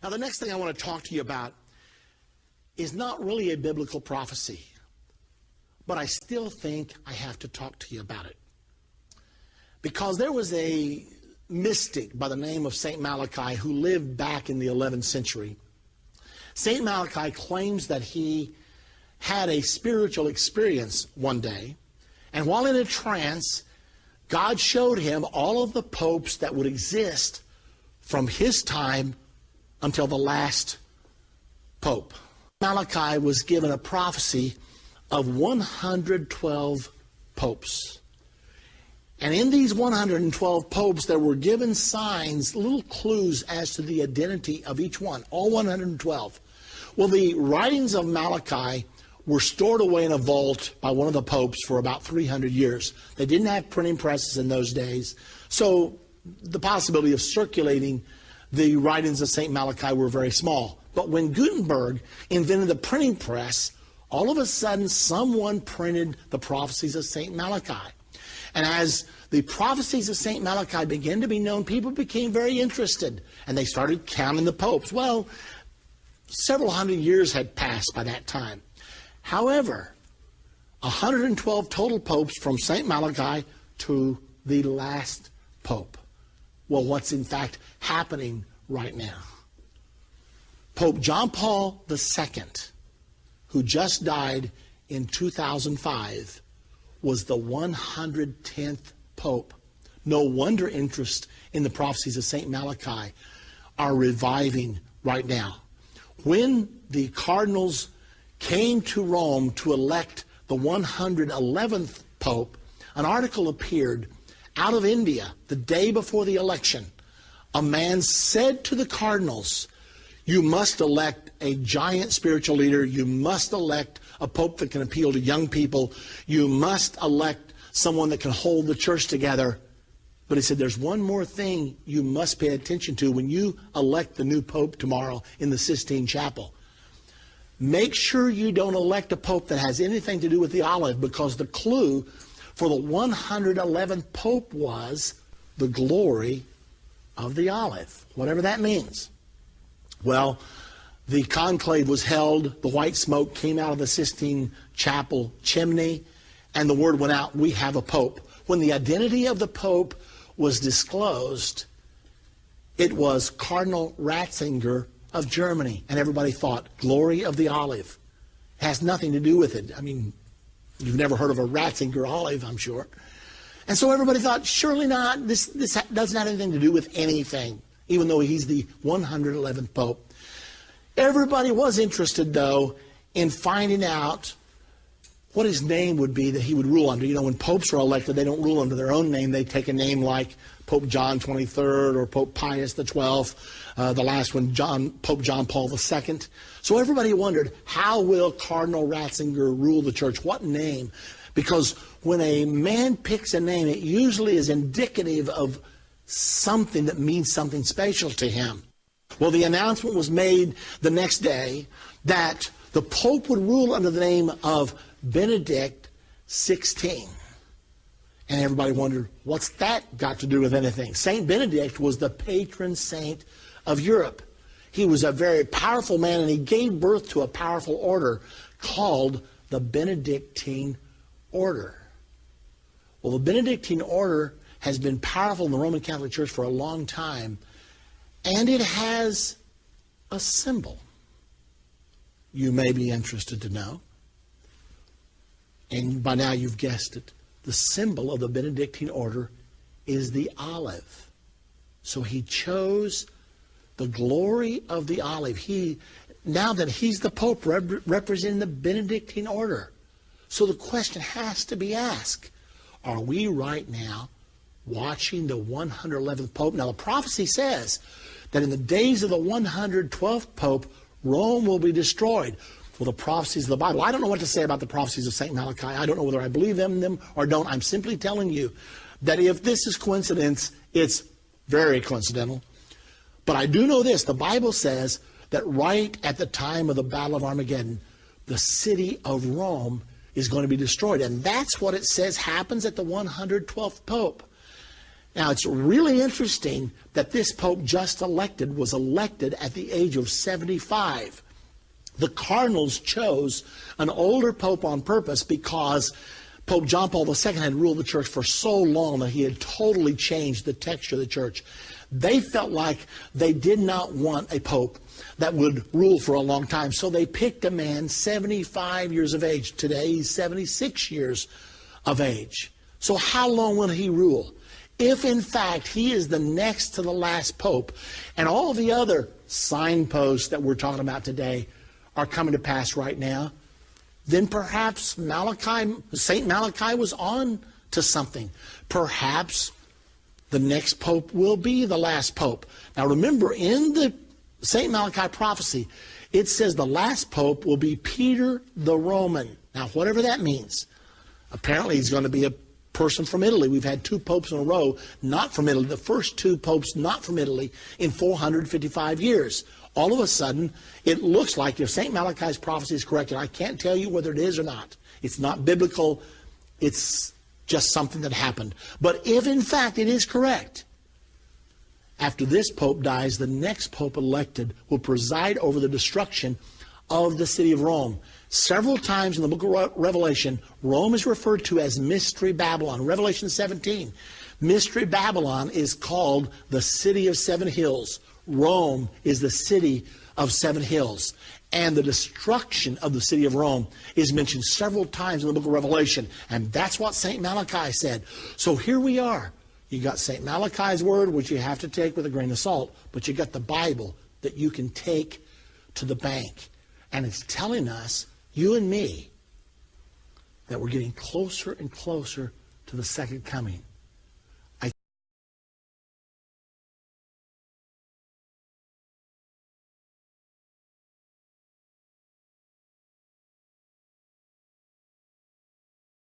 Now, the next thing I want to talk to you about is not really a biblical prophecy, but I still think I have to talk to you about it. Because there was a mystic by the name of St. Malachi who lived back in the 11th century. St. Malachi claims that he had a spiritual experience one day, and while in a trance, God showed him all of the popes that would exist from his time until the last pope. Malachi was given a prophecy of 112 popes. And in these 112 popes, there were given signs, little clues as to the identity of each one, all 112. Well, the writings of Malachi were stored away in a vault by one of the popes for about 300 years. They didn't have printing presses in those days, so the possibility of circulating the writings of St. Malachi were very small. But when Gutenberg invented the printing press, all of a sudden someone printed the prophecies of St. Malachi. And as the prophecies of St. Malachi began to be known, people became very interested, and they started counting the popes. Well, several hundred years had passed by that time. However, 112 total popes from St. Malachi to the last pope. Well, what's in fact happening right now? Pope John Paul II, who just died in 2005, was the 110th pope. No wonder interest in the prophecies of St. Malachi are reviving right now. When the cardinals came to Rome to elect the 111th pope, an article appeared out of India the day before the election. A man said to the cardinals, "You must elect a giant spiritual leader. You must elect a pope that can appeal to young people. You must elect someone that can hold the church together." But he said, there's one more thing you must pay attention to when you elect the new pope tomorrow in the Sistine Chapel. Make sure you don't elect a pope that has anything to do with the olive, because the clue for the 111th pope was the glory of the olive, whatever that means. Well, the conclave was held, the white smoke came out of the Sistine Chapel chimney, and the word went out, we have a pope. When the identity of the pope was disclosed, it was Cardinal Ratzinger of Germany, and everybody thought, glory of the olive. It has nothing to do with it. I mean, you've never heard of a Ratzinger olive, I'm sure. And so everybody thought, surely not, this doesn't have anything to do with anything, even though he's the 111th pope. Everybody was interested, though, in finding out what his name would be that he would rule under. You know, when popes are elected, they don't rule under their own name. They take a name like Pope John XXIII or Pope Pius XII, the last one, Pope John Paul II. So everybody wondered, how will Cardinal Ratzinger rule the church? What name? Because when a man picks a name, it usually is indicative of something that means something special to him. Well, the announcement was made the next day that the Pope would rule under the name of Benedict XVI. And everybody wondered, what's that got to do with anything? Saint Benedict was the patron saint of Europe. He was a very powerful man, and he gave birth to a powerful order called the Benedictine Order. Well, the Benedictine Order has been powerful in the Roman Catholic Church for a long time, and it has a symbol. You may be interested to know. And by now you've guessed it. The symbol of the Benedictine order is the olive. So he chose the glory of the olive. Now that he's the Pope representing the Benedictine order. So the question has to be asked, are we right now watching the 111th Pope? Now the prophecy says that in the days of the 112th Pope, Rome will be destroyed. Well, the prophecies of the Bible. I don't know what to say about the prophecies of St. Malachi. I don't know whether I believe in them or don't. I'm simply telling you that if this is coincidence, it's very coincidental. But I do know this. The Bible says that right at the time of the Battle of Armageddon, the city of Rome is going to be destroyed. And that's what it says happens at the 112th Pope. Now, it's really interesting that this pope just elected was elected at the age of 75. The cardinals chose an older pope on purpose because Pope John Paul II had ruled the church for so long that he had totally changed the texture of the church. They felt like they did not want a pope that would rule for a long time. So they picked a man 75 years of age. Today he's 76 years of age. So how long will he rule? If in fact he is the next to the last pope, and all the other signposts that we're talking about today are coming to pass right now, then perhaps St. Malachi was on to something. Perhaps the next pope will be the last pope. Now remember, in the St. Malachi prophecy, it says the last pope will be Peter the Roman. Now, whatever that means, apparently he's going to be a person from Italy. We've had 2 popes in a row not from Italy. The first 2 popes not from Italy in 455 years. All of a sudden, it looks like if St. Malachi's prophecy is correct, and I can't tell you whether it is or not. It's not biblical. It's just something that happened. But if in fact it is correct, after this pope dies, the next pope elected will preside over the destruction of the city of Rome. Several times in the book of Revelation, Rome is referred to as Mystery Babylon. Revelation 17, Mystery Babylon is called the city of 7 hills. Rome is the city of 7 hills. And the destruction of the city of Rome is mentioned several times in the book of Revelation. And that's what St. Malachi said. So here we are. You got St. Malachi's word, which you have to take with a grain of salt, but you got the Bible that you can take to the bank. And it's telling us, you and me, that we're getting closer and closer to the second coming.